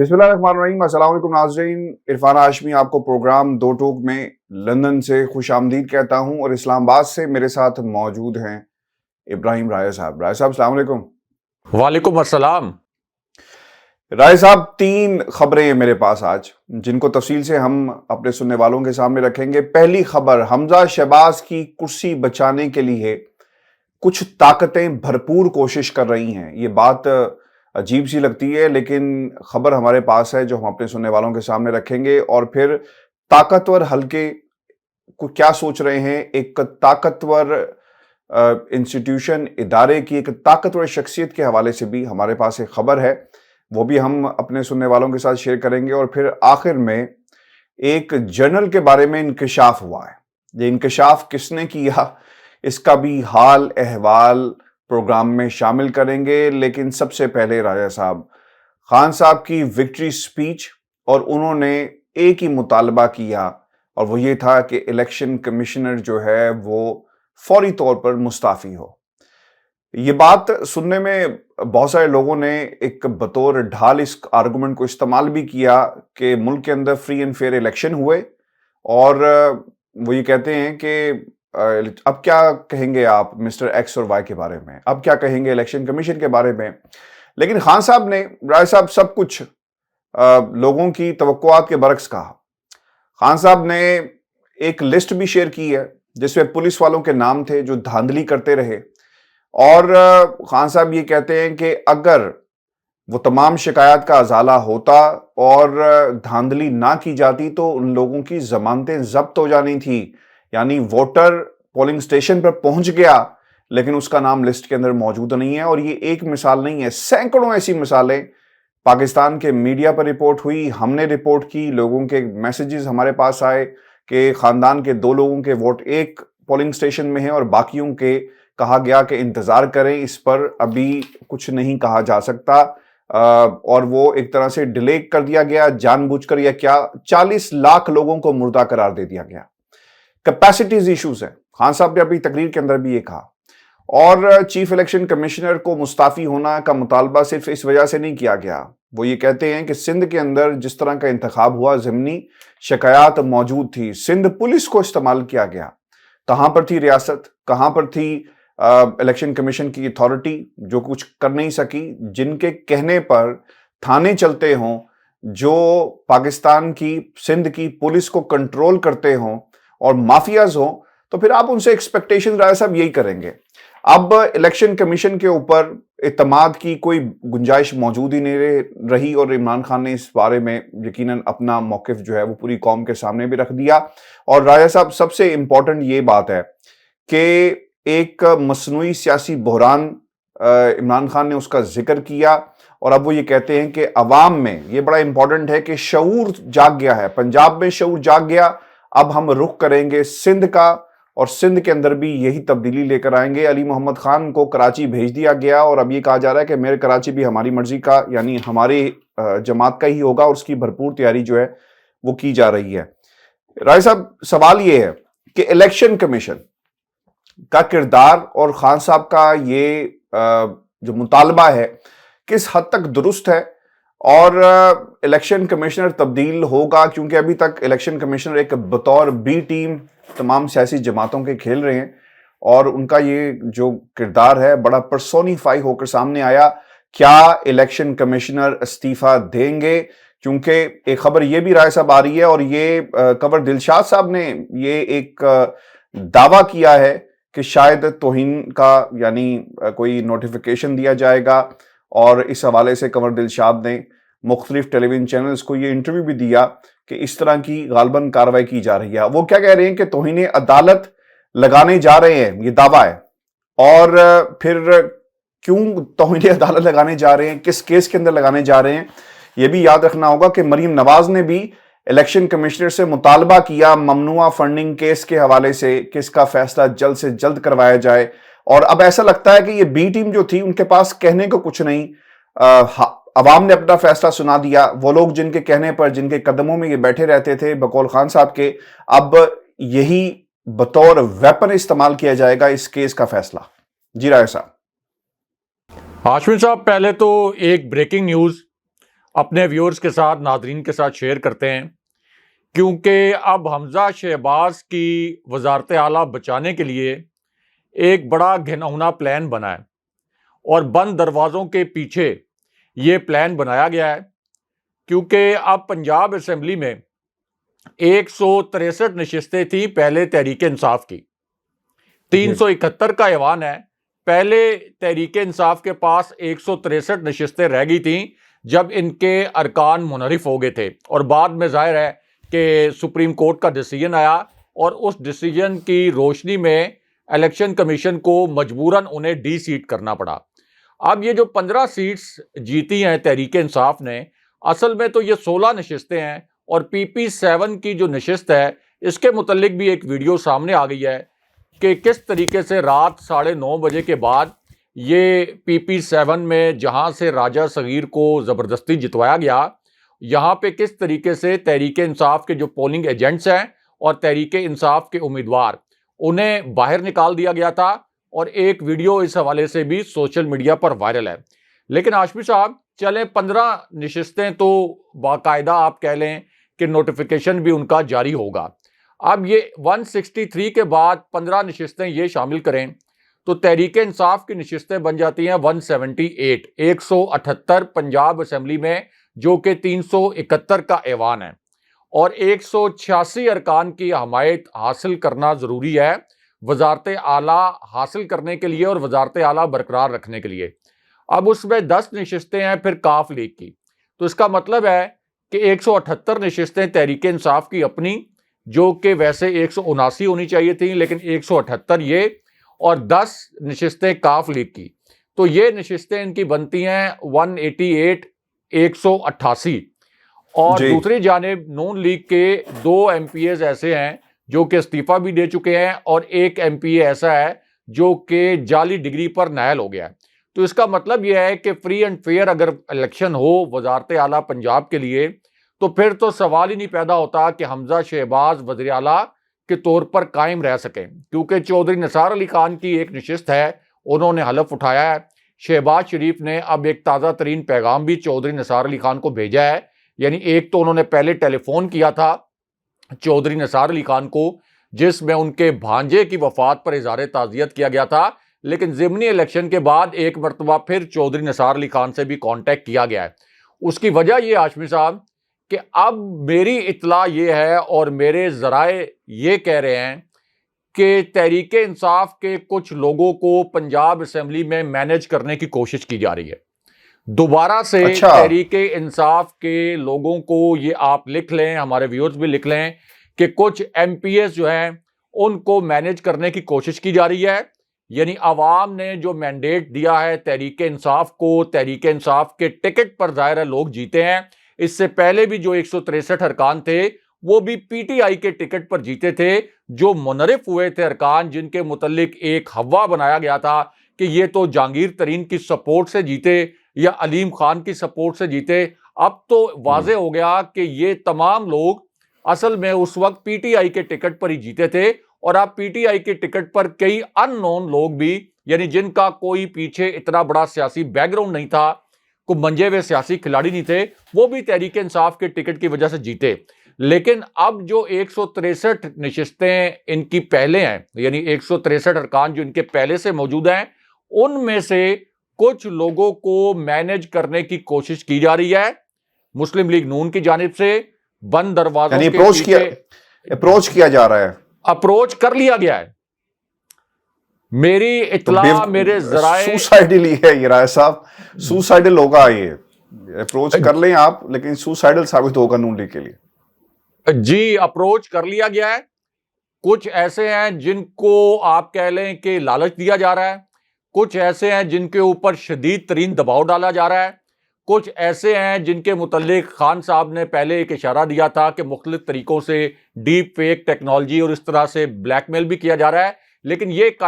بسم اللہ الرحمن الرحیم۔ السلام علیکم ناظرین، عرفان ہاشمی آپ کو پروگرام دو ٹوک میں لندن سے خوش آمدید کہتا ہوں، اور اسلام آباد سے میرے ساتھ موجود ہیں ابراہیم رائے صاحب۔ رائے صاحب السلام علیکم۔ وعلیکم السلام۔ رائے صاحب، تین خبریں ہیں میرے پاس آج، جن کو تفصیل سے ہم اپنے سننے والوں کے سامنے رکھیں گے۔ پہلی خبر، حمزہ شہباز کی کرسی بچانے کے لیے کچھ طاقتیں بھرپور کوشش کر رہی ہیں۔ یہ بات عجیب سی لگتی ہے، لیکن خبر ہمارے پاس ہے جو ہم اپنے سننے والوں کے سامنے رکھیں گے۔ اور پھر طاقتور حلقے کو کیا سوچ رہے ہیں، ایک طاقتور انسٹیٹیوشن، ادارے کی ایک طاقتور شخصیت کے حوالے سے بھی ہمارے پاس ایک خبر ہے، وہ بھی ہم اپنے سننے والوں کے ساتھ شیئر کریں گے۔ اور پھر آخر میں ایک جرنل کے بارے میں انکشاف ہوا ہے۔ یہ انکشاف کس نے کیا، اس کا بھی حال احوال پروگرام میں شامل کریں گے۔ لیکن سب سے پہلے راجہ صاحب، خان صاحب کی وکٹری سپیچ، اور انہوں نے ایک ہی مطالبہ کیا، اور وہ یہ تھا کہ الیکشن کمشنر جو ہے وہ فوری طور پر مستعفی ہو۔ یہ بات سننے میں بہت سارے لوگوں نے ایک بطور ڈھال اس آرگومنٹ کو استعمال بھی کیا کہ ملک کے اندر فری اینڈ فیئر الیکشن ہوئے، اور وہ یہ کہتے ہیں کہ اب کیا کہیں گے آپ مسٹر ایکس اور وائی کے بارے میں، اب کیا کہیں گے الیکشن کمیشن کے بارے میں۔ لیکن خان صاحب نے، رائے صاحب، سب کچھ لوگوں کی توقعات کے برعکس کہا۔ خان صاحب نے ایک لسٹ بھی شیئر کی ہے جس میں پولیس والوں کے نام تھے جو دھاندلی کرتے رہے، اور خان صاحب یہ کہتے ہیں کہ اگر وہ تمام شکایات کا ازالہ ہوتا اور دھاندلی نہ کی جاتی تو ان لوگوں کی ضمانتیں ضبط ہو جانی تھی۔ یعنی ووٹر پولنگ سٹیشن پر پہنچ گیا لیکن اس کا نام لسٹ کے اندر موجود نہیں ہے۔ اور یہ ایک مثال نہیں ہے، سینکڑوں ایسی مثالیں پاکستان کے میڈیا پر رپورٹ ہوئی، ہم نے رپورٹ کی، لوگوں کے میسیجز ہمارے پاس آئے کہ خاندان کے 2 لوگوں کے ووٹ ایک پولنگ سٹیشن میں ہیں اور باقیوں کے کہا گیا کہ انتظار کریں، اس پر ابھی کچھ نہیں کہا جا سکتا، اور وہ ایک طرح سے ڈیلے کر دیا گیا جان بوجھ کر، یا کیا 40 لاکھ لوگوں کو مردہ قرار دے دیا گیا۔ کیپیسٹیز ایشوز ہیں، خان صاحب نے اپنی تقریر کے اندر بھی یہ کہا۔ اور چیف الیکشن کمشنر کو مستعفی ہونا کا مطالبہ صرف اس وجہ سے نہیں کیا گیا، وہ یہ کہتے ہیں کہ سندھ کے اندر جس طرح کا انتخاب ہوا ضمنی شکایات موجود تھی، سندھ پولیس کو استعمال کیا گیا، کہاں پر تھی ریاست، کہاں پر تھی الیکشن کمیشن کی اتھارٹی جو کچھ کر نہیں سکی، جن کے کہنے پر تھانے چلتے ہوں، جو پاکستان کی سندھ کی پولیس کو کنٹرول کرتے ہوں اور مافیاز ہوں، تو پھر آپ ان سے ایکسپیکٹیشن رائے صاحب یہی کریں گے۔ اب الیکشن کمیشن کے اوپر اعتماد کی کوئی گنجائش موجود ہی نہیں رہی، اور عمران خان نے اس بارے میں یقیناً اپنا موقف جو ہے وہ پوری قوم کے سامنے بھی رکھ دیا۔ اور راجہ صاحب، سب سے امپورٹنٹ یہ بات ہے کہ ایک مصنوعی سیاسی بحران عمران خان نے اس کا ذکر کیا، اور اب وہ یہ کہتے ہیں کہ عوام میں، یہ بڑا امپورٹنٹ ہے کہ شعور جاگ گیا ہے، پنجاب میں شعور جاگ گیا، اب ہم رخ کریں گے سندھ کا، اور سندھ کے اندر بھی یہی تبدیلی لے کر آئیں گے۔ علی محمد خان کو کراچی بھیج دیا گیا، اور اب یہ کہا جا رہا ہے کہ میرے کراچی بھی ہماری مرضی کا، یعنی ہماری جماعت کا ہی ہوگا، اور اس کی بھرپور تیاری جو ہے وہ کی جا رہی ہے۔ رائے صاحب، سوال یہ ہے کہ الیکشن کمیشن کا کردار اور خان صاحب کا یہ جو مطالبہ ہے کس حد تک درست ہے، اور الیکشن کمیشنر تبدیل ہوگا، کیونکہ ابھی تک الیکشن کمیشنر ایک بطور بی ٹیم تمام سیاسی جماعتوں کے کھیل رہے ہیں، اور ان کا یہ جو کردار ہے بڑا پرسونیفائی ہو کر سامنے آیا۔ کیا الیکشن کمیشنر استعفیٰ دیں گے؟ کیونکہ ایک خبر یہ بھی رائے صاحب آ رہی ہے، اور یہ کنور دلشاد صاحب نے یہ ایک دعویٰ کیا ہے کہ شاید توہین کا یعنی کوئی نوٹیفیکیشن دیا جائے گا، اور اس حوالے سے کنور دلشاد نے مختلف ٹیلی ویژن چینلز کو یہ انٹرویو بھی دیا کہ اس طرح کی غالباً کارروائی کی جا رہی ہے۔ وہ کیا کہہ رہے ہیں کہ توہین عدالت لگانے جا رہے ہیں، یہ دعویٰ ہے۔ اور پھر کیوں توہین عدالت لگانے جا رہے ہیں، کس کیس کے اندر لگانے جا رہے ہیں، یہ بھی یاد رکھنا ہوگا کہ مریم نواز نے بھی الیکشن کمشنر سے مطالبہ کیا ممنوعہ فنڈنگ کیس کے حوالے سے کہ اس کا فیصلہ جلد سے جلد کروایا جائے۔ اور اب ایسا لگتا ہے کہ یہ بی ٹیم جو تھی ان کے پاس کہنے کو کچھ نہیں، عوام نے اپنا فیصلہ سنا دیا، وہ لوگ جن کے کہنے پر، جن کے قدموں میں یہ بیٹھے رہتے تھے بقول خان صاحب کے، اب یہی بطور ویپن استعمال کیا جائے گا اس کیس کا فیصلہ۔ جی رائے صاحب۔ ہاشمی صاحب، پہلے تو ایک بریکنگ نیوز، اپنے ویورز کے ساتھ، ناظرین کے ساتھ شیئر کرتے ہیں، کیونکہ اب حمزہ شہباز کی وزارت اعلیٰ بچانے کے لیے ایک بڑا گھناؤنا پلان بنا ہے، اور بند دروازوں کے پیچھے یہ پلان بنایا گیا ہے، کیونکہ اب پنجاب اسمبلی میں 163 نشستیں تھیں پہلے تحریک انصاف کی، 371 کا ایوان ہے۔ پہلے تحریک انصاف کے پاس 163 نشستیں رہ گئی تھیں جب ان کے ارکان منحرف ہو گئے تھے، اور بعد میں ظاہر ہے کہ سپریم کورٹ کا ڈیسیجن آیا، اور اس ڈیسیجن کی روشنی میں الیکشن کمیشن کو مجبوراً انہیں ڈی سیٹ کرنا پڑا۔ اب یہ جو 15 سیٹس جیتی ہیں تحریک انصاف نے، اصل میں تو یہ 16 نشستیں ہیں، اور پی پی 7 کی جو نشست ہے اس کے متعلق بھی ایک ویڈیو سامنے آ گئی ہے کہ کس طریقے سے رات 9:30 بجے کے بعد یہ پی پی 7 میں جہاں سے راجہ صغیر کو زبردستی جتوایا گیا، یہاں پہ کس طریقے سے تحریک انصاف کے جو پولنگ ایجنٹس ہیں اور تحریک انصاف کے امیدوار، انہیں باہر نکال دیا گیا تھا، اور ایک ویڈیو اس حوالے سے بھی سوشل میڈیا پر وائرل ہے۔ لیکن ہاشمی صاحب چلیں، 15 نشستیں تو باقاعدہ آپ کہہ لیں کہ نوٹیفیکیشن بھی ان کا جاری ہوگا۔ اب یہ 163 کے بعد 15 نشستیں یہ شامل کریں تو تحریک انصاف کی نشستیں بن جاتی ہیں 178، 178 پنجاب اسمبلی میں، جو کہ 371 کا ایوان ہے، اور 186 ارکان کی حمایت حاصل کرنا ضروری ہے وزارت اعلیٰ حاصل کرنے کے لیے اور وزارت اعلیٰ برقرار رکھنے کے لیے۔ اب اس میں 10 نشستیں ہیں پھر کاف لیگ کی، تو اس کا مطلب ہے کہ 178 نشستیں تحریک انصاف کی اپنی، جو کہ ویسے 179 ہونی چاہیے تھیں، لیکن 178 یہ، اور 10 نشستیں کاف لیگ کی، تو یہ نشستیں ان کی بنتی ہیں 188، 188۔ اور دوسری جانب نون لیگ کے 2 ایم پی ایز ایسے ہیں جو کہ استعفیٰ بھی دے چکے ہیں، اور ایک ایم پی اے ایسا ہے جو کہ جعلی ڈگری پر نائل ہو گیا ہے۔ تو اس کا مطلب یہ ہے کہ فری اینڈ فیئر اگر الیکشن ہو وزارت اعلیٰ پنجاب کے لیے، تو پھر تو سوال ہی نہیں پیدا ہوتا کہ حمزہ شہباز وزیر اعلیٰ کے طور پر قائم رہ سکیں، کیونکہ چودھری نثار علی خان کی ایک نشست ہے، انہوں نے حلف اٹھایا ہے۔ شہباز شریف نے اب ایک تازہ ترین پیغام بھی چودھری نثار علی خان کو بھیجا ہے، یعنی ایک تو انہوں نے پہلے ٹیلی فون کیا تھا چودھری نثار علی خان کو، جس میں ان کے بھانجے کی وفات پر اظہار تعزیت کیا گیا تھا، لیکن ضمنی الیکشن کے بعد ایک مرتبہ پھر چودھری نثار علی خان سے بھی کانٹیکٹ کیا گیا ہے۔ اس کی وجہ یہ ہاشمی صاحب کہ اب میری اطلاع یہ ہے اور میرے ذرائع یہ کہہ رہے ہیں کہ تحریک انصاف کے کچھ لوگوں کو پنجاب اسمبلی میں مینیج کرنے کی کوشش کی جا رہی ہے دوبارہ سے۔ تحریک انصاف کے لوگوں کو یہ آپ لکھ لیں، ہمارے ویورز بھی لکھ لیں کہ کچھ ایم پی ایس جو ہیں ان کو مینیج کرنے کی کوشش کی جا رہی ہے، یعنی عوام نے جو مینڈیٹ دیا ہے تحریک انصاف کو، تحریک انصاف کے ٹکٹ پر ظاہر ہے لوگ جیتے ہیں۔ اس سے پہلے بھی جو 163 ارکان تھے وہ بھی پی ٹی آئی کے ٹکٹ پر جیتے تھے، جو منحرف ہوئے تھے ارکان، جن کے متعلق ایک ہوا بنایا گیا تھا کہ یہ تو جہانگیر ترین کی سپورٹ سے جیتے یا علیم خان کی سپورٹ سے جیتے۔ اب تو واضح ہو گیا کہ یہ تمام لوگ اصل میں اس وقت پی ٹی آئی کے ٹکٹ پر ہی جیتے تھے، اور اب پی ٹی آئی کے ٹکٹ پر کئی ان نون لوگ بھی، یعنی جن کا کوئی پیچھے اتنا بڑا سیاسی بیک گراؤنڈ نہیں تھا، کوئی منجے ہوئے سیاسی کھلاڑی نہیں تھے، وہ بھی تحریک انصاف کے ٹکٹ کی وجہ سے جیتے۔ لیکن اب جو 163 نشستیں ان کی پہلے ہیں، یعنی 163 ارکان جو ان کے پہلے سے موجود ہیں، ان میں سے کچھ لوگوں کو مینیج کرنے کی کوشش کی جا رہی ہے مسلم لیگ نون کی جانب سے، بند دروازوں کے پیچھے اپروچ کیا جا رہا ہے، اپروچ کر لیا گیا ہے۔ میری اطلاع، میرے ذرائع، سوسائڈلی ہے یہ رائے صاحب، سوسائڈل ہوگا یہ، اپروچ کر لیں آپ، لیکن سوسائڈل ثابت ہوگا نون لیگ کے لیے۔ جی اپروچ کر لیا گیا ہے۔ کچھ ایسے ہیں جن کو آپ کہہ لیں کہ لالچ دیا جا رہا ہے، کچھ ایسے ہیں جن کے اوپر شدید ترین دباؤ ڈالا جا رہا ہے، کچھ ایسے ہیں جن کے متعلق خان صاحب نے پہلے ایک اشارہ دیا تھا کہ مختلف طریقوں سے ڈیپ فیک ٹیکنالوجی اور اس طرح سے بلیک میل بھی کیا جا رہا ہے۔ لیکن یہ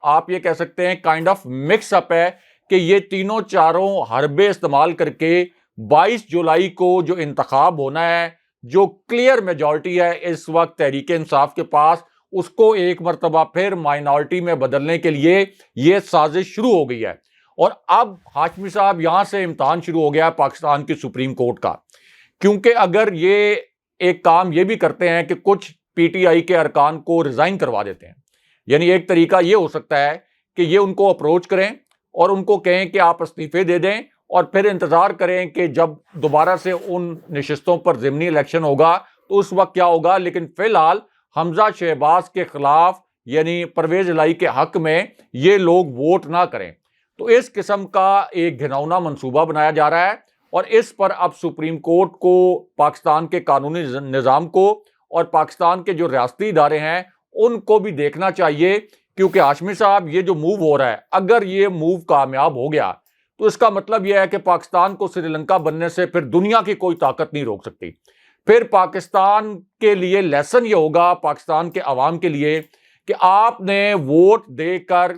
آپ یہ کہہ سکتے ہیں کائنڈ آف مکس اپ ہے کہ یہ تینوں چاروں حربے استعمال کر کے 22 جولائی کو جو انتخاب ہونا ہے، جو کلیئر میجورٹی ہے اس وقت تحریک انصاف کے پاس، اس کو ایک مرتبہ پھر مائنورٹی میں بدلنے کے لیے یہ سازش شروع ہو گئی ہے۔ اور اب ہاشمی صاحب یہاں سے امتحان شروع ہو گیا پاکستان کی سپریم کورٹ کا، کیونکہ اگر یہ ایک کام یہ بھی کرتے ہیں کہ کچھ پی ٹی آئی کے ارکان کو ریزائن کروا دیتے ہیں، یعنی ایک طریقہ یہ ہو سکتا ہے کہ یہ ان کو اپروچ کریں اور ان کو کہیں کہ آپ استعفے دے دیں اور پھر انتظار کریں کہ جب دوبارہ سے ان نشستوں پر ضمنی الیکشن ہوگا تو اس وقت کیا ہوگا، لیکن فی الحال حمزہ شہباز کے خلاف یعنی پرویز الہی کے حق میں یہ لوگ ووٹ نہ کریں۔ تو اس قسم کا ایک گھناؤنا منصوبہ بنایا جا رہا ہے، اور اس پر اب سپریم کورٹ کو، پاکستان کے قانونی نظام کو اور پاکستان کے جو ریاستی ادارے ہیں ان کو بھی دیکھنا چاہیے، کیونکہ ہاشمی صاحب یہ جو موو ہو رہا ہے، اگر یہ موو کامیاب ہو گیا تو اس کا مطلب یہ ہے کہ پاکستان کو سری لنکا بننے سے پھر دنیا کی کوئی طاقت نہیں روک سکتی۔ پھر پاکستان کے لیے لیسن یہ ہوگا، پاکستان کے عوام کے لیے، کہ آپ نے ووٹ دے کر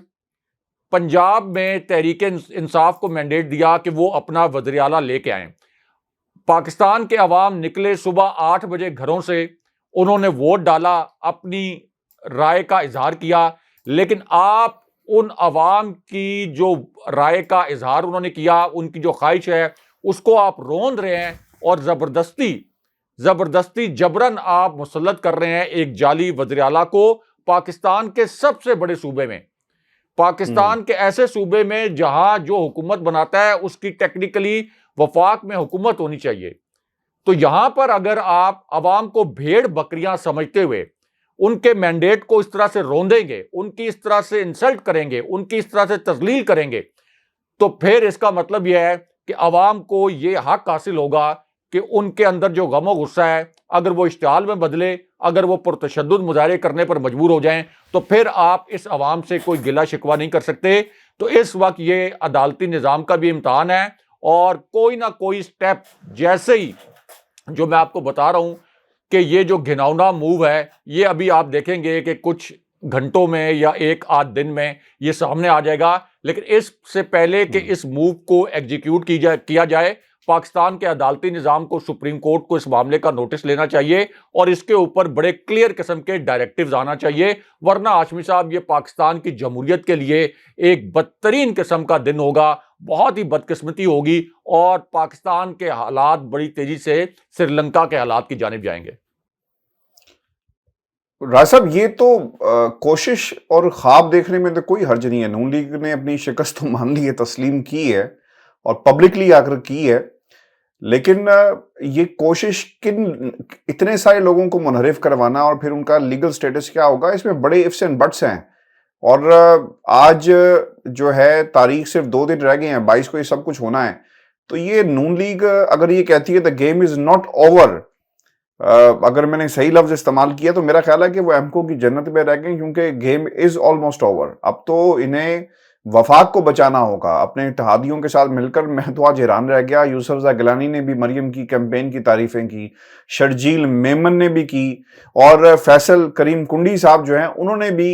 پنجاب میں تحریک انصاف کو مینڈیٹ دیا کہ وہ اپنا وزیر اعلیٰ لے کے آئیں۔ پاکستان کے عوام نکلے صبح 8 بجے گھروں سے، انہوں نے ووٹ ڈالا، اپنی رائے کا اظہار کیا، لیکن آپ ان عوام کی جو رائے کا اظہار انہوں نے کیا، ان کی جو خواہش ہے اس کو آپ روند رہے ہیں، اور زبردستی جبرن آپ مسلط کر رہے ہیں ایک جعلی وزیر اعلیٰ کو پاکستان کے سب سے بڑے صوبے میں، پاکستان کے ایسے صوبے میں جہاں جو حکومت بناتا ہے اس کی ٹیکنیکلی وفاق میں حکومت ہونی چاہیے۔ تو یہاں پر اگر آپ عوام کو بھیڑ بکریاں سمجھتے ہوئے ان کے مینڈیٹ کو اس طرح سے روندیں گے، ان کی اس طرح سے انسلٹ کریں گے، ان کی اس طرح سے تذلیل کریں گے، تو پھر اس کا مطلب یہ ہے کہ عوام کو یہ حق حاصل ہوگا کہ ان کے اندر جو غم و غصہ ہے اگر وہ اشتعال میں بدلے، اگر وہ پرتشدد مظاہرے کرنے پر مجبور ہو جائیں، تو پھر آپ اس عوام سے کوئی گلہ شکوہ نہیں کر سکتے۔ تو اس وقت یہ عدالتی نظام کا بھی امتحان ہے، اور کوئی نہ کوئی سٹیپ، جیسے ہی جو میں آپ کو بتا رہا ہوں کہ یہ جو گھناؤنا موو ہے، یہ ابھی آپ دیکھیں گے کہ کچھ گھنٹوں میں یا ایک آدھ دن میں یہ سامنے آ جائے گا، لیکن اس سے پہلے کہ اس موو کو ایگزیکیوٹ کیا جائے، پاکستان کے عدالتی نظام کو، سپریم کورٹ کو اس معاملے کا نوٹس لینا چاہیے اور اس کے اوپر بڑے کلیئر قسم کے ڈائریکٹیوز آنا چاہیے، ورنہ ہاشمی صاحب یہ پاکستان کی جمہوریت کے لیے ایک بدترین قسم کا دن ہوگا، بہت ہی بدقسمتی ہوگی، اور پاکستان کے حالات بڑی تیزی سے سری لنکا کے حالات کی جانب جائیں گے۔ راج صاحب، یہ تو کوشش اور خواب دیکھنے میں تو کوئی حرج نہیں ہے، نون لیگ نے اپنی شکست تو مان لی ہے، تسلیم کی ہے اور پبلکلی آ کر کی ہے، لیکن یہ کوشش اتنے سارے لوگوں کو منحرف کروانا اور پھر ان کا لیگل سٹیٹس کیا ہوگا، اس میں بڑے ifs and buts ہیں، اور آج جو ہے تاریخ صرف 2 دن رہ گئے ہیں، 22 کو یہ سب کچھ ہونا ہے، تو یہ نون لیگ اگر یہ کہتی ہے the game is not over، اگر میں نے صحیح لفظ استعمال کیا تو میرا خیال ہے کہ وہ ایمکو کی جنت میں رہ گئے، کیونکہ گیم از آلموسٹ اوور۔ اب تو انہیں وفاق کو بچانا ہوگا اپنے اتحادیوں کے ساتھ مل کر۔ میں تو آج حیران رہ گیا، یوسف زئی گیلانی نے بھی مریم کی کیمپین کی تعریفیں کی، شرجیل میمن نے بھی کی، اور فیصل کریم کنڈی صاحب جو ہیں انہوں نے بھی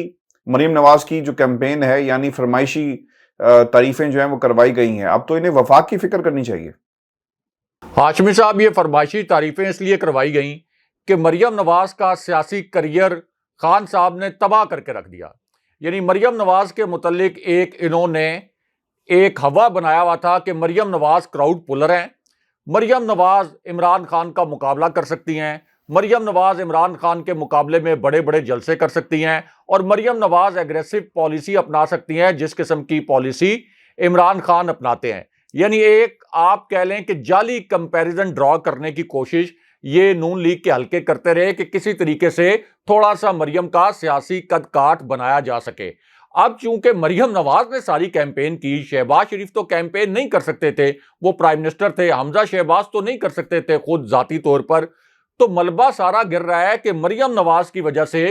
مریم نواز کی جو کیمپین ہے یعنی فرمائشی تعریفیں جو ہیں وہ کروائی گئی ہیں۔ اب تو انہیں وفاق کی فکر کرنی چاہیے۔ ہاشمی صاحب، یہ فرمائشی تعریفیں اس لیے کروائی گئیں کہ مریم نواز کا سیاسی کریئر خان صاحب نے تباہ کر کے رکھ دیا۔ یعنی مریم نواز کے متعلق انہوں نے ایک ہوا بنایا ہوا تھا کہ مریم نواز کراؤڈ پولر ہیں، مریم نواز عمران خان کا مقابلہ کر سکتی ہیں، مریم نواز عمران خان کے مقابلے میں بڑے بڑے جلسے کر سکتی ہیں، اور مریم نواز ایگریسو پالیسی اپنا سکتی ہیں جس قسم کی پالیسی عمران خان اپناتے ہیں۔ یعنی ایک آپ کہہ لیں کہ جعلی کمپیریزن ڈرا کرنے کی کوشش یہ نون لیگ کے حلقے کرتے رہے کہ کسی طریقے سے تھوڑا سا مریم کا سیاسی قد کاٹ بنایا جا سکے۔ اب چونکہ مریم نواز نے ساری کیمپین کی، شہباز شریف تو کیمپین نہیں کر سکتے تھے، وہ پرائم منسٹر تھے، حمزہ شہباز تو نہیں کر سکتے تھے خود ذاتی طور پر، تو ملبہ سارا گر رہا ہے کہ مریم نواز کی وجہ سے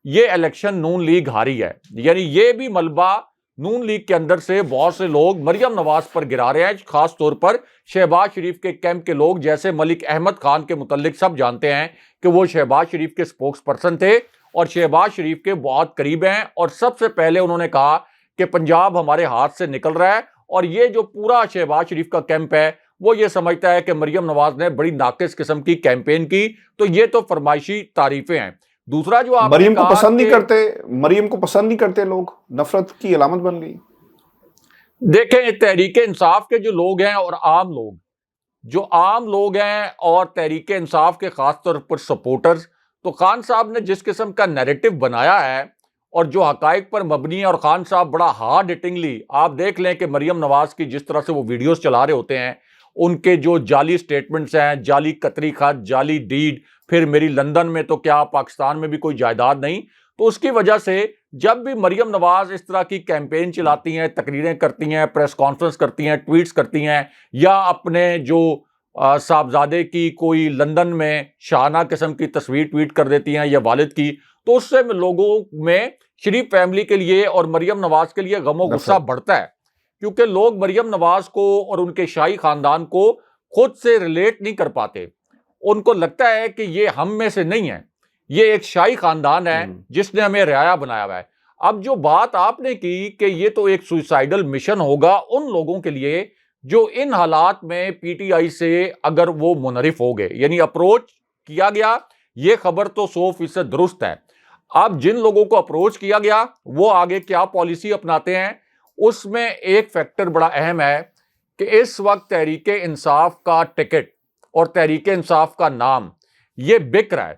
یہ الیکشن نون لیگ ہاری ہے۔ یعنی یہ بھی ملبہ نون لیگ کے اندر سے بہت سے لوگ مریم نواز پر گرا رہے ہیں، خاص طور پر شہباز شریف کے کیمپ کے لوگ، جیسے ملک احمد خان کے متعلق سب جانتے ہیں کہ وہ شہباز شریف کے سپوکس پرسن تھے اور شہباز شریف کے بہت قریب ہیں، اور سب سے پہلے انہوں نے کہا کہ پنجاب ہمارے ہاتھ سے نکل رہا ہے، اور یہ جو پورا شہباز شریف کا کیمپ ہے وہ یہ سمجھتا ہے کہ مریم نواز نے بڑی ناقص قسم کی کیمپین کی۔ تو یہ تو فرمائشی تعریفیں ہیں۔ دوسرا جو آپ مریم کو پسند نہیں کرتے لوگ، نفرت کی علامت بن گئی۔ دیکھیں تحریک انصاف کے جو لوگ ہیں اور عام لوگ ہیں اور تحریک انصاف کے خاص طور پر سپورٹرز، تو خان صاحب نے جس قسم کا نیریٹو بنایا ہے اور جو حقائق پر مبنی ہے، اور خان صاحب بڑا ہارڈ ہٹنگلی آپ دیکھ لیں کہ مریم نواز کی جس طرح سے وہ ویڈیوز چلا رہے ہوتے ہیں، ان کے جو جعلی سٹیٹمنٹس ہیں، جعلی قطری خط، جعلی ڈیڈ، پھر میری لندن میں تو کیا پاکستان میں بھی کوئی جائیداد نہیں، تو اس کی وجہ سے جب بھی مریم نواز اس طرح کی کیمپین چلاتی ہیں، تقریریں کرتی ہیں، پریس کانفرنس کرتی ہیں، ٹویٹس کرتی ہیں، یا اپنے جو صاحبزادے کی کوئی لندن میں شاہانہ قسم کی تصویر ٹویٹ کر دیتی ہیں یا والد کی، تو اس سے لوگوں میں شریف فیملی کے لیے اور مریم نواز کے لیے غم و غصہ بڑھتا ہے، کیونکہ لوگ مریم نواز کو اور ان کے شاہی خاندان کو خود سے ریلیٹ نہیں کر پاتے. ان کو لگتا ہے کہ یہ ہم میں سے نہیں ہے، یہ ایک شاہی خاندان ہے جس نے ہمیں رعایا بنایا ہوا ہے. اب جو بات آپ نے کی کہ یہ تو ایک سوئسائیڈل مشن ہوگا ان لوگوں کے لیے جو ان حالات میں پی ٹی آئی سے اگر وہ منحرف ہو گئے، یعنی اپروچ کیا گیا، یہ خبر تو 100% درست ہے. اب جن لوگوں کو اپروچ کیا گیا وہ آگے کیا پالیسی اپناتے ہیں، اس میں ایک فیکٹر بڑا اہم ہے کہ اس وقت تحریک انصاف کا ٹکٹ اور تحریک انصاف کا نام یہ بک رہا ہے.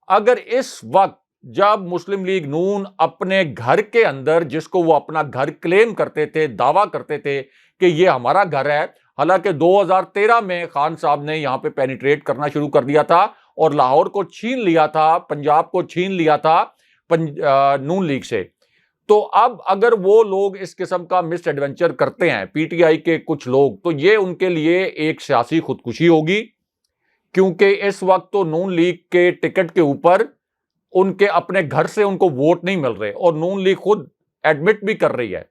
اگر اس وقت جب مسلم لیگ نون اپنے گھر کے اندر، جس کو وہ اپنا گھر کلیم کرتے تھے، دعویٰ کرتے تھے کہ یہ ہمارا گھر ہے، حالانکہ 2013 میں خان صاحب نے یہاں پہ پینیٹریٹ کرنا شروع کر دیا تھا اور لاہور کو چھین لیا تھا، پنجاب کو چھین لیا تھا نون لیگ سے. تو اب اگر وہ لوگ اس قسم کا مس ایڈونچر کرتے ہیں پی ٹی آئی کے کچھ لوگ، تو یہ ان کے لیے ایک سیاسی خودکشی ہوگی، کیونکہ اس وقت تو نون لیگ کے ٹکٹ کے اوپر ان کے اپنے گھر سے ان کو ووٹ نہیں مل رہے، اور نون لیگ خود ایڈمٹ بھی کر رہی ہے،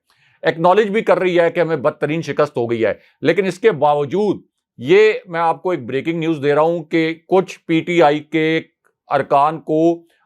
ایکنالج بھی کر رہی ہے کہ ہمیں بدترین شکست ہو گئی ہے. لیکن اس کے باوجود یہ میں آپ کو ایک بریکنگ نیوز دے رہا ہوں کہ کچھ پی ٹی آئی کے ارکان کو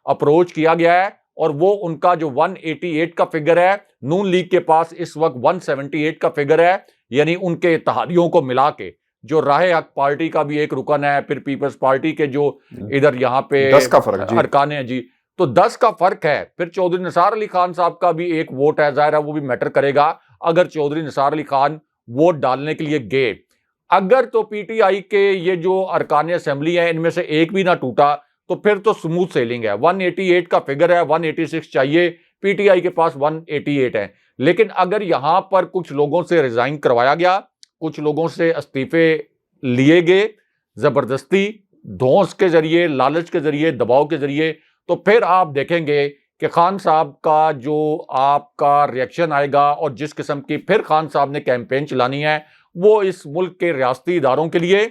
اپروچ کیا گیا ہے، اور وہ ان کا جو 188 کا فگر ہے، نون لیگ کے پاس اس وقت 178 کا فگر ہے، یعنی ان کے اتحادیوں کو ملا کے، جو راہ حق پارٹی کا بھی ایک رکن ہے، پھر پیپلز پارٹی کے جو ادھر یہاں پہ 10 کا فرق ارکان ہیں جی، تو 10 کا فرق ہے. پھر چودھری نثار علی خان صاحب کا بھی ایک ووٹ ہے، ظاہر ہے وہ بھی میٹر کرے گا اگر چودھری نثار علی خان ووٹ ڈالنے کے لیے گئے. اگر تو پی ٹی آئی کے یہ جو ارکان اسمبلی ہیں ان میں سے ایک بھی نہ ٹوٹا تو پھر تو سموتھ سیلنگ ہے. 188 کا فگر ہے، 186 چاہیے، پی ٹی آئی کے پاس 188 ہے. لیکن اگر یہاں پر کچھ لوگوں سے ریزائن کروایا گیا، کچھ لوگوں سے استعفے لیے گئے زبردستی، دھونس کے ذریعے، لالچ کے ذریعے، دباؤ کے ذریعے، تو پھر آپ دیکھیں گے کہ خان صاحب کا جو آپ کا ریئیکشن آئے گا، اور جس قسم کی پھر خان صاحب نے کیمپین چلانی ہے وہ اس ملک کے ریاستی اداروں کے لیے،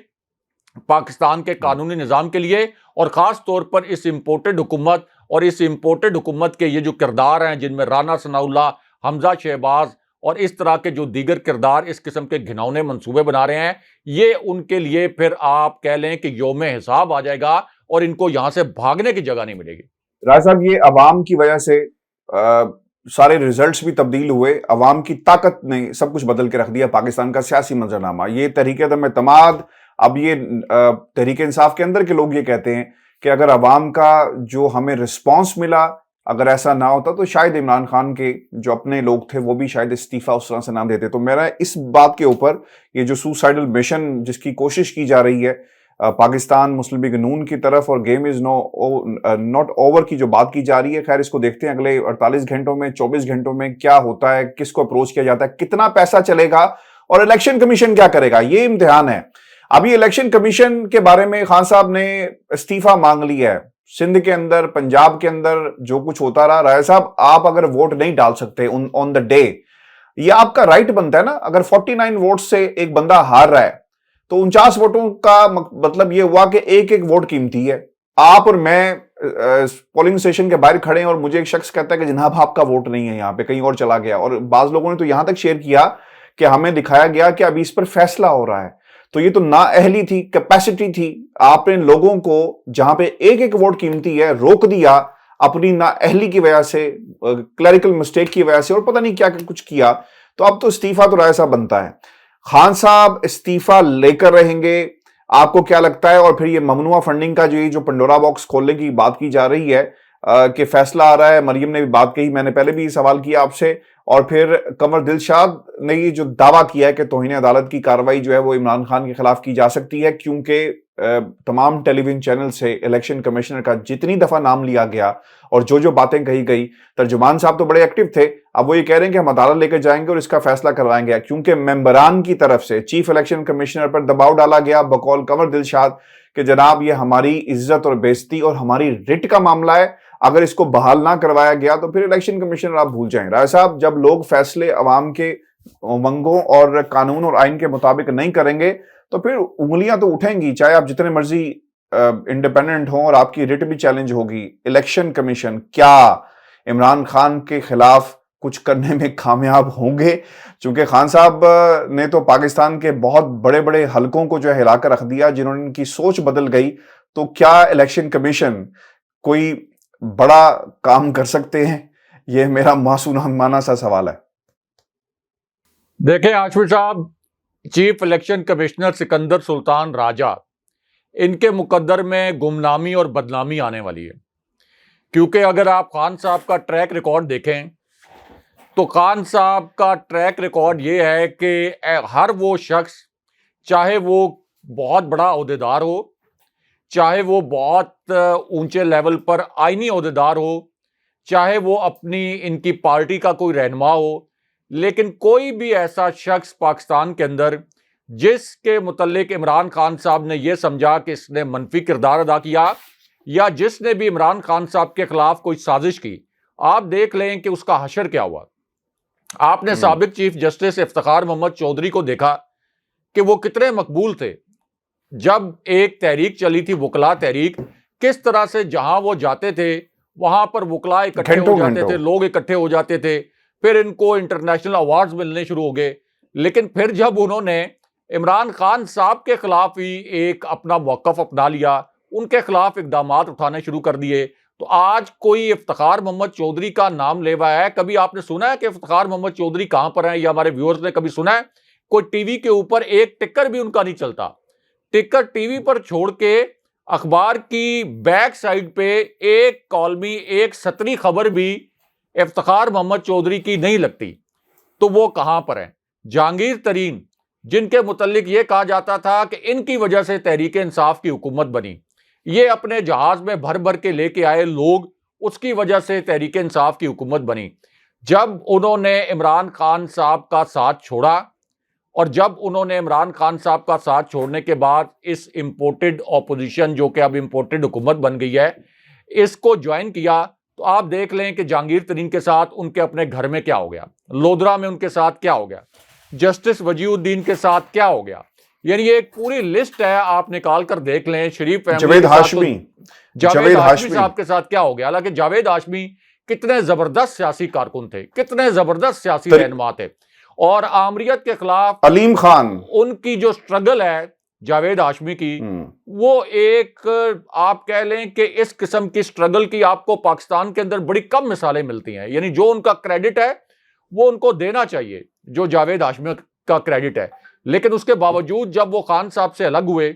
پاکستان کے قانونی نظام کے لیے، اور خاص طور پر اس امپورٹڈ حکومت اور اس امپورٹڈ حکومت کے یہ جو کردار ہیں جن میں رانا ثناء اللہ، حمزہ شہباز اور اس طرح کے جو دیگر کردار اس قسم کے گھنونے منصوبے بنا رہے ہیں، یہ ان کے لیے پھر آپ کہہ لیں کہ یوم حساب آ جائے گا اور ان کو یہاں سے بھاگنے کی جگہ نہیں ملے گی. راج صاحب، یہ عوام کی وجہ سے سارے ریزلٹس بھی تبدیل ہوئے، عوام کی طاقت نے سب کچھ بدل کے رکھ دیا پاکستان کا سیاسی منظرنامہ. یہ تحریک عدم اعتماد، اب یہ تحریک انصاف کے اندر کے لوگ یہ کہتے ہیں کہ اگر عوام کا جو ہمیں رسپانس ملا، اگر ایسا نہ ہوتا تو شاید عمران خان کے جو اپنے لوگ تھے وہ بھی شاید استعفیٰ اس طرح سے نہ دیتے. تو میرا اس بات کے اوپر یہ جو سوسائڈل مشن جس کی کوشش کی جا رہی ہے پاکستان مسلم لیگ نون کی طرف، اور گیم از ناٹ اوور کی جو بات کی جا رہی ہے، خیر اس کو دیکھتے ہیں اگلے 48 گھنٹوں میں، 24 گھنٹوں میں کیا ہوتا ہے، کس کو اپروچ کیا جاتا ہے، کتنا پیسہ چلے گا، اور الیکشن کمیشن کیا کرے گا. یہ امتحان ہے. ابھی الیکشن کمیشن کے بارے میں خان صاحب نے استعفیٰ مانگ لیا ہے. سندھ کے اندر، پنجاب کے اندر جو کچھ ہوتا رہا، رائے صاحب آپ اگر ووٹ نہیں ڈال سکتے آن دا ڈے، یہ آپ کا رائٹ بنتا ہے نا. اگر 49 ووٹ سے ایک بندہ ہار رہا ہے تو 49 ووٹوں کا مطلب یہ ہوا کہ ایک ایک ووٹ قیمتی ہے. آپ اور میں پولنگ اسٹیشن کے باہر کھڑے ہیں اور مجھے ایک شخص کہتا ہے کہ جناب آپ کا ووٹ نہیں ہے یہاں پہ، کہیں اور چلا گیا. اور بعض لوگوں نے تو یہاں تک شیئر کیا کہ ہمیں دکھایا گیا کہ ابھی اس پر فیصلہ ہو رہا ہے. تو یہ تو نااہلی تھی، کیپیسٹی تھی. آپ نے لوگوں کو جہاں پہ ایک ایک ووٹ قیمتی ہے روک دیا اپنی نااہلی کی وجہ سے، کلیریکل مسٹیک کی وجہ سے، اور پتہ نہیں کیا کچھ کیا. تو اب تو استعفیٰ تو رائے صاحب بنتا ہے. خان صاحب استعفیٰ لے کر رہیں گے، آپ کو کیا لگتا ہے؟ اور پھر یہ ممنوعہ فنڈنگ کا جو پنڈورا باکس کھولنے کی بات کی جا رہی ہے، کہ فیصلہ آ رہا ہے. مریم نے بھی بات کہی, میں نے پہلے بھی سوال کیا آپ سے, اور پھر قمر دلشاد نے یہ جو دعویٰ کیا ہے کہ توہین عدالت کی کارروائی جو ہے وہ عمران خان کے خلاف کی جا سکتی ہے, کیونکہ تمام ٹیلی ویژن چینل سے الیکشن کمشنر کا جتنی دفعہ نام لیا گیا اور جو باتیں کہی گئی, ترجمان صاحب تو بڑے ایکٹیو تھے, اب وہ یہ کہہ رہے ہیں کہ ہم عدالت لے کے جائیں گے اور اس کا فیصلہ کروائیں گے, کیونکہ ممبران کی طرف سے چیف الیکشن کمشنر پر دباؤ ڈالا گیا بقول قمر دلشاد کہ جناب یہ ہماری عزت اور بےزتی اور ہماری رٹ کا معاملہ ہے, اگر اس کو بحال نہ کروایا گیا تو پھر الیکشن کمشنر آپ بھول جائیں. رائے صاحب, جب لوگ فیصلے عوام کے امنگوں اور قانون اور آئین کے مطابق نہیں کریں گے تو پھر انگلیاں تو اٹھیں گی, چاہے آپ جتنے مرضی انڈیپینڈنٹ ہوں, اور آپ کی رٹ بھی چیلنج ہوگی. الیکشن کمیشن کیا عمران خان کے خلاف کچھ کرنے میں کامیاب ہوں گے؟ چونکہ خان صاحب نے تو پاکستان کے بہت بڑے بڑے حلقوں کو جو ہے ہلا کر رکھ دیا, جنہوں نے ان کی سوچ بدل گئی, تو کیا الیکشن کمیشن کوئی بڑا کام کر سکتے ہیں؟ یہ میرا معصومانہ سا سوال ہے. دیکھیں عاشور صاحب, چیف الیکشن کمشنر سکندر سلطان راجہ, ان کے مقدر میں گمنامی اور بدنامی آنے والی ہے. کیونکہ اگر آپ خان صاحب کا ٹریک ریکارڈ دیکھیں تو خان صاحب کا ٹریک ریکارڈ یہ ہے کہ ہر وہ شخص, چاہے وہ بہت بڑا عہدیدار ہو, چاہے وہ بہت اونچے لیول پر آئینی عہدیدار ہو, چاہے وہ اپنی ان کی پارٹی کا کوئی رہنما ہو, لیکن کوئی بھی ایسا شخص پاکستان کے اندر جس کے متعلق عمران خان صاحب نے یہ سمجھا کہ اس نے منفی کردار ادا کیا, یا جس نے بھی عمران خان صاحب کے خلاف کوئی سازش کی, آپ دیکھ لیں کہ اس کا حشر کیا ہوا. آپ نے سابق چیف جسٹس افتخار محمد چودھری کو دیکھا کہ وہ کتنے مقبول تھے. جب ایک تحریک چلی تھی وکلا تحریک, کس طرح سے جہاں وہ جاتے تھے وہاں پر وکلا اکٹھے ہو جاتے تھے, لوگ اکٹھے ہو جاتے تھے, پھر ان کو انٹرنیشنل ایوارڈز ملنے شروع ہو گئے. لیکن پھر جب انہوں نے عمران خان صاحب کے خلاف ہی ایک اپنا موقف اپنا لیا, ان کے خلاف اقدامات اٹھانے شروع کر دیے, تو آج کوئی افتخار محمد چودھری کا نام لیوا ہے. کبھی آپ نے سنا ہے کہ افتخار محمد چودھری کہاں پر ہیں, یا ہمارے ویورز نے کبھی سنا ہے؟ کوئی ٹی وی کے اوپر ایک ٹکر بھی ان کا نہیں چلتا. ٹکر ٹی وی پر چھوڑ کے اخبار کی بیک سائیڈ پہ ایک کالمی, ایک سطری خبر بھی افتخار محمد چودھری کی نہیں لگتی. تو وہ کہاں پر ہیں؟ جہانگیر ترین, جن کے متعلق یہ کہا جاتا تھا کہ ان کی وجہ سے تحریک انصاف کی حکومت بنی, یہ اپنے جہاز میں بھر بھر کے لے کے آئے لوگ, اس کی وجہ سے تحریک انصاف کی حکومت بنی. جب انہوں نے عمران خان صاحب کا ساتھ چھوڑا, اور جب انہوں نے عمران خان صاحب کا ساتھ چھوڑنے کے بعد اس امپورٹڈ اپوزیشن, جو کہ اب امپورٹڈ حکومت بن گئی ہے, اس کو جوائن کیا, تو آپ دیکھ لیں کہ جہانگیر ترین کے ساتھ ان کے اپنے گھر میں کیا ہو گیا, لودھرا میں ان کے ساتھ کیا ہو گیا, جسٹس وجیہ الدین کے ساتھ کیا ہو گیا. یعنی یہ ایک پوری لسٹ ہے, آپ نکال کر دیکھ لیں. شریف جاوید ہاشمی صاحب کے ساتھ کیا ہو گیا. حالانکہ جاوید ہاشمی کتنے زبردست سیاسی کارکن تھے, کتنے زبردست سیاسی رہنما تھے, اور آمریت کے خلاف علیم خان, ان کی جو سٹرگل ہے جاوید ہاشمی کی, وہ ایک آپ کہہ لیں کہ اس قسم کی سٹرگل کی آپ کو پاکستان کے اندر بڑی کم مثالیں ملتی ہیں. یعنی جو ان کا کریڈٹ ہے وہ ان کو دینا چاہیے, جو جاوید ہاشمی کا کریڈٹ ہے. لیکن اس کے باوجود جب وہ خان صاحب سے الگ ہوئے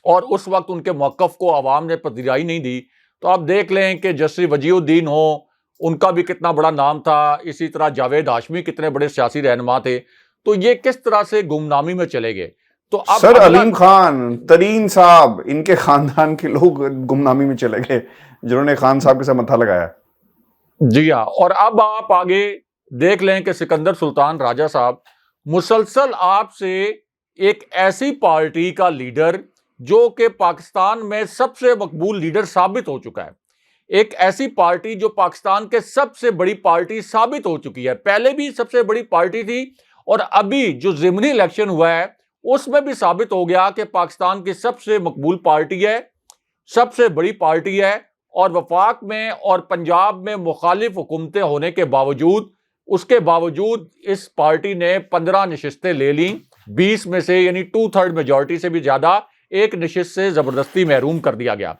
اور اس وقت ان کے موقف کو عوام نے پذیرائی نہیں دی, تو آپ دیکھ لیں کہ جسٹس وجیہ الدین ہو, ان کا بھی کتنا بڑا نام تھا, اسی طرح جاوید ہاشمی کتنے بڑے سیاسی رہنما تھے, تو یہ کس طرح سے گمنامی میں چلے گئے. تو اب سر علیم خان ترین صاحب, ان کے خاندان کے لوگ گمنامی میں چلے گئے جنہوں نے خان صاحب کے ساتھ متھا لگایا. جی ہاں. اور اب آپ آگے دیکھ لیں کہ سکندر سلطان راجہ صاحب مسلسل آپ سے ایک ایسی پارٹی کا لیڈر جو کہ پاکستان میں سب سے مقبول لیڈر ثابت ہو چکا ہے, ایک ایسی پارٹی جو پاکستان کے سب سے بڑی پارٹی ثابت ہو چکی ہے, پہلے بھی سب سے بڑی پارٹی تھی, اور ابھی جو ضمنی الیکشن ہوا ہے اس میں بھی ثابت ہو گیا کہ پاکستان کی سب سے مقبول پارٹی ہے, سب سے بڑی پارٹی ہے. اور وفاق میں اور پنجاب میں مخالف حکومتیں ہونے کے باوجود, اس کے باوجود اس پارٹی نے 15 نشستیں لے لیں 20 میں سے, یعنی 2/3 میجورٹی سے بھی زیادہ ایک نشست سے زبردستی محروم کر دیا گیا.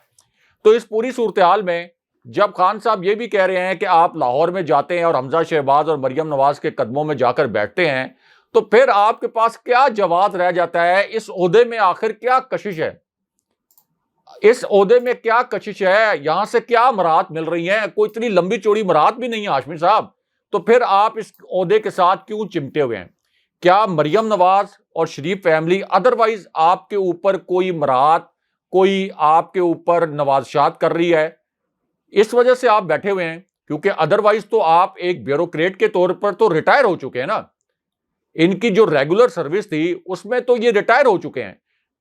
تو اس پوری صورتحال میں جب خان صاحب یہ بھی کہہ رہے ہیں کہ آپ لاہور میں جاتے ہیں اور حمزہ شہباز اور مریم نواز کے قدموں میں جا کر بیٹھتے ہیں, تو پھر آپ کے پاس کیا جواز رہ جاتا ہے, اس عہدے میں آخر کیا کشش ہے؟ اس عہدے میں کیا کشش ہے, یہاں سے کیا مراد مل رہی ہیں؟ کوئی اتنی لمبی چوڑی مراد بھی نہیں ہے ہاشمی صاحب. تو پھر آپ اس عہدے کے ساتھ کیوں چمٹے ہوئے ہیں؟ کیا مریم نواز اور شریف فیملی ادروائز آپ کے اوپر کوئی مراد, کوئی آپ کے اوپر نوازشات کر رہی ہے, اس وجہ سے آپ بیٹھے ہوئے ہیں؟ کیونکہ ادروائز تو آپ ایک بیوروکریٹ کے طور پر تو ریٹائر ہو چکے ہیں نا. ان کی جو ریگولر سروس تھی اس میں تو یہ ریٹائر ہو چکے ہیں.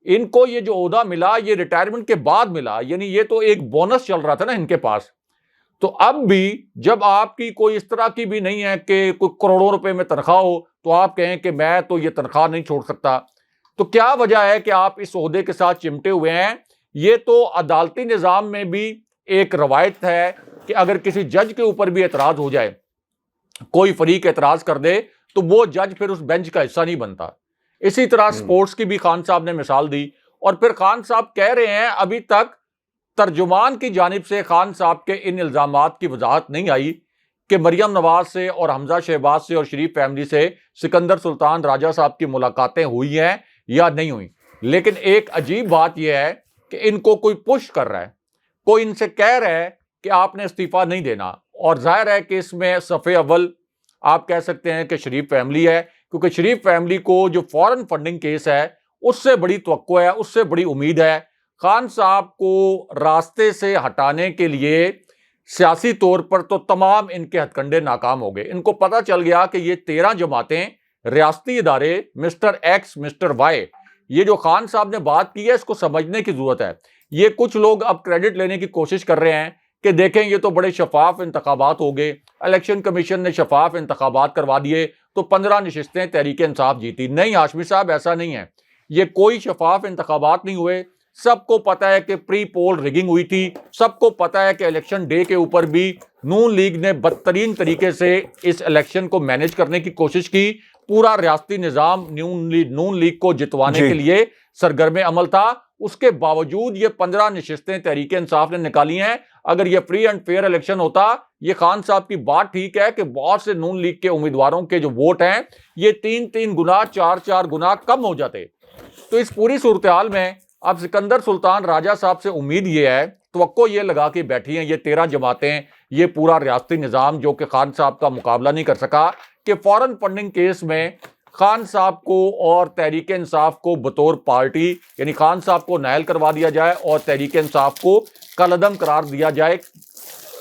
ان کو یہ جو عہدہ ملا یہ ریٹائرمنٹ کے بعد ملا, یعنی یہ تو ایک بونس چل رہا تھا نا ان کے پاس. تو اب بھی جب آپ کی کوئی اس طرح کی بھی نہیں ہے کہ کوئی کروڑوں روپے میں تنخواہ ہو تو آپ کہیں کہ میں تو یہ تنخواہ نہیں چھوڑ سکتا, تو کیا وجہ ہے کہ آپ اس عہدے کے ساتھ چمٹے ہوئے ہیں؟ یہ تو عدالتی نظام میں بھی ایک روایت ہے کہ اگر کسی جج کے اوپر بھی اعتراض ہو جائے, کوئی فریق اعتراض کر دے, تو وہ جج پھر اس بینچ کا حصہ نہیں بنتا. اسی طرح سپورٹس کی بھی خان صاحب نے مثال دی, اور پھر خان صاحب کہہ رہے ہیں ابھی تک ترجمان کی جانب سے خان صاحب کے ان الزامات کی وضاحت نہیں آئی کہ مریم نواز سے اور حمزہ شہباز سے اور شریف فیملی سے سکندر سلطان راجہ صاحب کی ملاقاتیں ہوئی ہیں یا نہیں ہوئی. لیکن ایک عجیب بات یہ ہے کہ ان کو کوئی پش کر رہا ہے, کوئی ان سے کہہ رہا ہے کہ آپ نے استعفیٰ نہیں دینا, اور ظاہر ہے کہ اس میں صف اول آپ کہہ سکتے ہیں کہ شریف فیملی ہے, کیونکہ شریف فیملی کو جو فورن فنڈنگ کیس ہے اس سے بڑی توقع ہے, اس سے بڑی امید ہے. خان صاحب کو راستے سے ہٹانے کے لیے سیاسی طور پر تو تمام ان کے ہتھ کنڈے ناکام ہو گئے. ان کو پتا چل گیا کہ یہ 13 جماعتیں, ریاستی ادارے, مسٹر ایکس مسٹر وائی, یہ جو خان صاحب نے بات کی ہے اس کو سمجھنے کی ضرورت ہے. یہ کچھ لوگ اب کریڈٹ لینے کی کوشش کر رہے ہیں کہ دیکھیں یہ تو بڑے شفاف انتخابات ہو گئے, الیکشن کمیشن نے شفاف انتخابات کروا دیے تو 15 نشستیں تحریک انصاف جیتی. نہیں ہاشمی صاحب, ایسا نہیں ہے. یہ کوئی شفاف انتخابات نہیں ہوئے. سب کو پتا ہے کہ پری پول ریگنگ ہوئی تھی, سب کو پتا ہے کہ الیکشن ڈے کے اوپر بھی نون لیگ نے بدترین طریقے سے اس الیکشن کو مینج کرنے کی کوشش کی. پورا ریاستی نظام نون لیگ کو جتوانے کے لیے سرگرم عمل تھا. اس کے باوجود یہ 15 نشستیں تحریک انصاف نے نکالی ہیں. اگر یہ فری اینڈ فیئر الیکشن ہوتا, یہ خان صاحب کی بات ٹھیک ہے کہ بہت سے نون لیگ کے امیدواروں کے جو ووٹ ہیں یہ 3 گنا 4 گنا کم ہو جاتے. تو اس پوری صورتحال میں اب سکندر سلطان راجہ صاحب سے امید یہ ہے, توقع یہ لگا کے بیٹھی ہیں یہ 13 جماعتیں, یہ پورا ریاستی نظام جو کہ خان صاحب کا مقابلہ نہیں کر سکا, کہ فورن فنڈنگ کیس میں خان صاحب کو اور تحریک انصاف کو بطور پارٹی, یعنی خان صاحب کو نائل کروا دیا جائے اور تحریک انصاف کو کالعدم قرار دیا جائے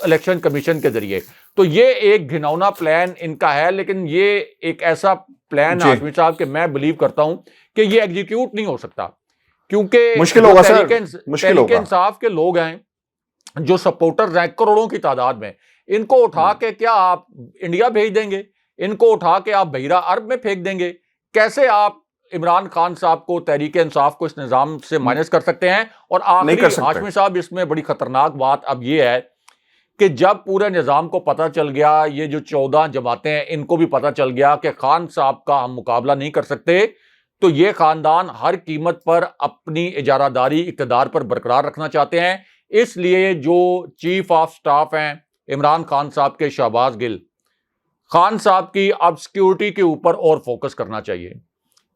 الیکشن کمیشن کے ذریعے. تو یہ ایک گھناؤنا پلان ان کا ہے, لیکن یہ ایک ایسا پلان ہے ہاشمی صاحب کہ میں بلیو کرتا ہوں کہ یہ ایگزیکیوٹ نہیں ہو سکتا, کیونکہ مشکل ہوگا سر, تحریک انصاف کے لوگ ہیں جو سپورٹرز ہیں کروڑوں کی تعداد میں, ان کو اٹھا کے کیا آپ انڈیا بھیج دیں گے؟ ان کو اٹھا کے آپ بحیرہ عرب میں پھینک دیں گے؟ کیسے آپ عمران خان صاحب کو, تحریک انصاف کو اس نظام سے مائنس کر سکتے ہیں؟ اور آخری ہاشمی صاحب اس میں بڑی خطرناک بات اب یہ ہے کہ جب پورے نظام کو پتہ چل گیا, یہ جو 14 جماعتیں ہیں ان کو بھی پتہ چل گیا کہ خان صاحب کا ہم مقابلہ نہیں کر سکتے, تو یہ خاندان ہر قیمت پر اپنی اجارہ داری اقتدار پر برقرار رکھنا چاہتے ہیں. اس لیے جو چیف آف سٹاف ہیں عمران خان صاحب کے شہباز گل, خان صاحب کی اب سیکیورٹی کے اوپر اور فوکس کرنا چاہیے,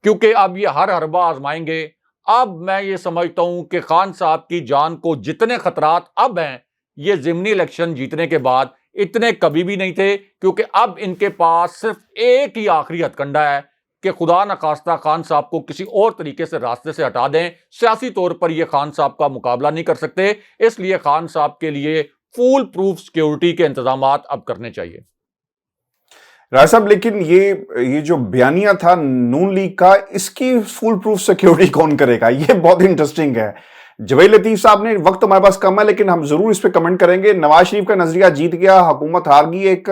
کیونکہ اب یہ ہر حربہ آزمائیں گے. اب میں یہ سمجھتا ہوں کہ خان صاحب کی جان کو جتنے خطرات اب ہیں یہ ضمنی الیکشن جیتنے کے بعد اتنے کبھی بھی نہیں تھے, کیونکہ اب ان کے پاس صرف ایک ہی آخری ہتھ کنڈا ہے کہ خدا نخواستہ خان صاحب کو کسی اور طریقے سے راستے سے ہٹا دیں. سیاسی طور پر یہ خان صاحب کا مقابلہ نہیں کر سکتے, اس لیے خان صاحب کے لیے فول پروف سیکیورٹی کے انتظامات اب کرنے چاہیے. راج صاحب, لیکن یہ جو بیانیہ تھا نون لیگ کا, اس کی فول پروف سیکیورٹی کون کرے گا؟ یہ بہت انٹرسٹنگ ہے. جویل لطیف صاحب نے, وقت ہمارے پاس کم ہے لیکن ہم ضرور اس پہ کمنٹ کریں گے. نواز شریف کا نظریہ جیت گیا, حکومت ہار گئی. ایک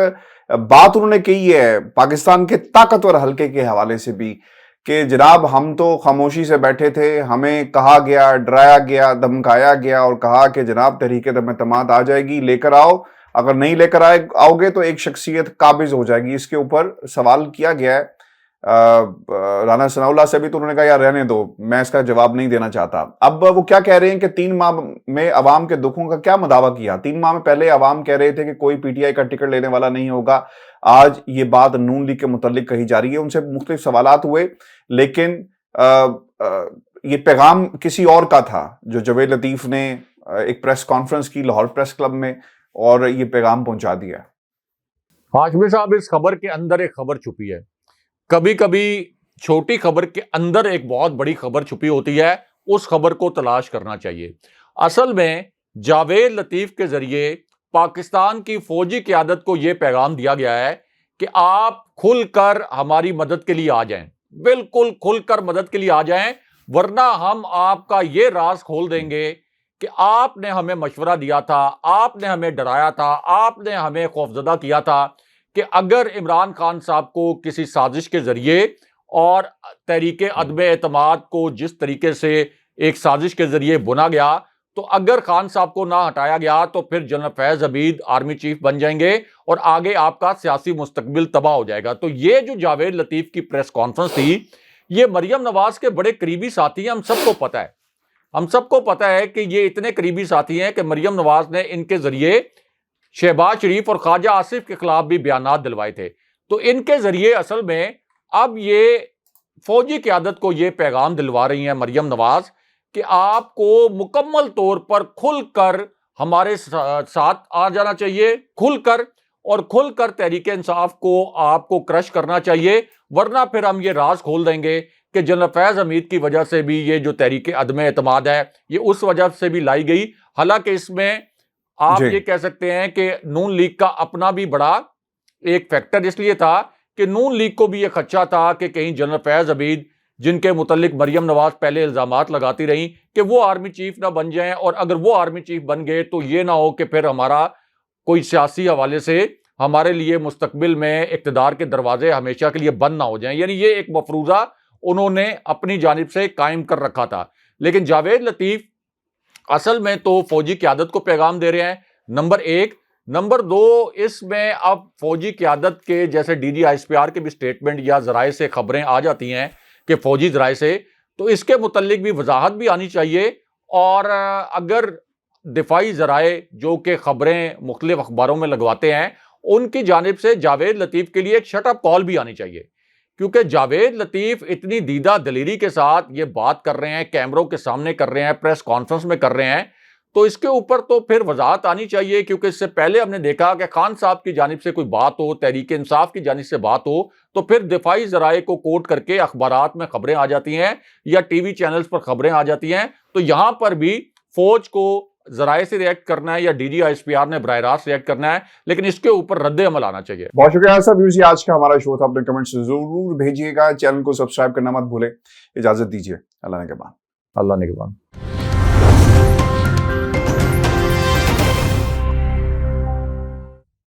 بات انہوں نے کہی ہے پاکستان کے طاقتور حلقے کے حوالے سے بھی کہ جناب ہم تو خاموشی سے بیٹھے تھے, ہمیں کہا گیا, ڈرایا گیا, دھمکایا گیا اور کہا کہ جناب تحریک اعتماد آ جائے گی, لے کر آؤ, اگر نہیں لے کر آؤ گے تو ایک شخصیت قابض ہو جائے گی. اس کے اوپر سوال کیا گیا ہے رانا ثناء اللہ سے بھی, تو انہوں نے کہا یار رہنے دو, میں اس کا جواب نہیں دینا چاہتا. اب وہ کیا کہہ رہے ہیں کہ 3 ماہ میں عوام کے دکھوں کا کیا مداوع کیا. 3 ماہ میں پہلے عوام کہہ رہے تھے کہ کوئی پی ٹی آئی کا ٹکٹ لینے والا نہیں ہوگا. آج یہ بات نون لیگ کے متعلق کہی جا رہی ہے. ان سے مختلف سوالات ہوئے, لیکن یہ پیغام کسی اور کا تھا جو جاوید لطیف نے ایک پریس کانفرنس کی لاہور پریس کلب میں اور یہ پیغام پہنچا دیا. ہاشمی صاحب اس خبر کے اندر ایک خبر چھپی ہے. کبھی کبھی چھوٹی خبر کے اندر ایک بہت بڑی خبر چھپی ہوتی ہے, اس خبر کو تلاش کرنا چاہیے. اصل میں جاوید لطیف کے ذریعے پاکستان کی فوجی قیادت کو یہ پیغام دیا گیا ہے کہ آپ کھل کر ہماری مدد کے لیے آ جائیں, بالکل کھل کر مدد کے لیے آ جائیں, ورنہ ہم آپ کا یہ راز کھول دیں گے کہ آپ نے ہمیں مشورہ دیا تھا, آپ نے ہمیں ڈرایا تھا, آپ نے ہمیں خوفزدہ کیا تھا کہ اگر عمران خان صاحب کو کسی سازش کے ذریعے اور تحریک عدم اعتماد کو جس طریقے سے ایک سازش کے ذریعے بنا گیا, تو اگر خان صاحب کو نہ ہٹایا گیا تو پھر جنرل فیض حمید آرمی چیف بن جائیں گے اور آگے آپ کا سیاسی مستقبل تباہ ہو جائے گا. تو یہ جو جاوید لطیف کی پریس کانفرنس تھی, یہ مریم نواز کے بڑے قریبی ساتھی ہیں, ہم سب کو پتہ ہے, ہم سب کو پتہ ہے کہ یہ اتنے قریبی ساتھی ہیں کہ مریم نواز نے ان کے ذریعے شہباز شریف اور خواجہ آصف کے خلاف بھی بیانات دلوائے تھے. تو ان کے ذریعے اصل میں اب یہ فوجی قیادت کو یہ پیغام دلوا رہی ہیں مریم نواز کہ آپ کو مکمل طور پر کھل کر ہمارے ساتھ آ جانا چاہیے, کھل کر تحریک انصاف کو آپ کو کرش کرنا چاہیے, ورنہ پھر ہم یہ راز کھول دیں گے کہ جنرل فیض حمید کی وجہ سے بھی یہ جو تحریک عدم اعتماد ہے یہ اس وجہ سے بھی لائی گئی. حالانکہ اس میں آپ یہ کہہ سکتے ہیں کہ نون لیگ کا اپنا بھی بڑا ایک فیکٹر اس لیے تھا کہ نون لیگ کو بھی یہ خدشہ تھا کہ کہیں جنرل فیض حمید, جن کے متعلق مریم نواز پہلے الزامات لگاتی رہیں کہ وہ آرمی چیف نہ بن جائیں, اور اگر وہ آرمی چیف بن گئے تو یہ نہ ہو کہ پھر ہمارا کوئی سیاسی حوالے سے ہمارے لیے مستقبل میں اقتدار کے دروازے ہمیشہ کے لیے بند نہ ہو جائیں. یعنی یہ ایک مفروضہ انہوں نے اپنی جانب سے قائم کر رکھا تھا. لیکن جاوید لطیف اصل میں تو فوجی قیادت کو پیغام دے رہے ہیں, نمبر ایک. نمبر دو, اس میں اب فوجی قیادت کے جیسے D G I S P R کے بھی سٹیٹمنٹ یا ذرائع سے خبریں آ جاتی ہیں کہ فوجی ذرائع سے, تو اس کے متعلق بھی وضاحت بھی آنی چاہیے. اور اگر دفاعی ذرائع جو کہ خبریں مختلف اخباروں میں لگواتے ہیں, ان کی جانب سے جاوید لطیف کے لیے ایک شٹ اپ کال بھی آنی چاہیے, کیونکہ جاوید لطیف اتنی دیدہ دلیری کے ساتھ یہ بات کر رہے ہیں, کیمروں کے سامنے کر رہے ہیں, پریس کانفرنس میں کر رہے ہیں, تو اس کے اوپر تو پھر وضاحت آنی چاہیے. کیونکہ اس سے پہلے ہم نے دیکھا کہ خان صاحب کی جانب سے کوئی بات ہو, تحریک انصاف کی جانب سے بات ہو, تو پھر دفاعی ذرائع کو کوٹ کر کے اخبارات میں خبریں آ جاتی ہیں یا ٹی وی چینلز پر خبریں آ جاتی ہیں. تو یہاں پر بھی فوج کو ذرائع سے ریئیکٹ کرنا ہے یا D G I S P R نے براہ راست ریئیکٹ کرنا ہے, لیکن اس کے اوپر رد عمل آنا چاہیے. بہت شکریہ صاحب. یہ آج کا ہمارا شو تھا, اپنے کمنٹس ضرور بھیجیے گا, چینل کو سبسکرائب کرنا مت بھولے. اجازت دیجیے, اللہ نگہبان. اللہ نگہبان.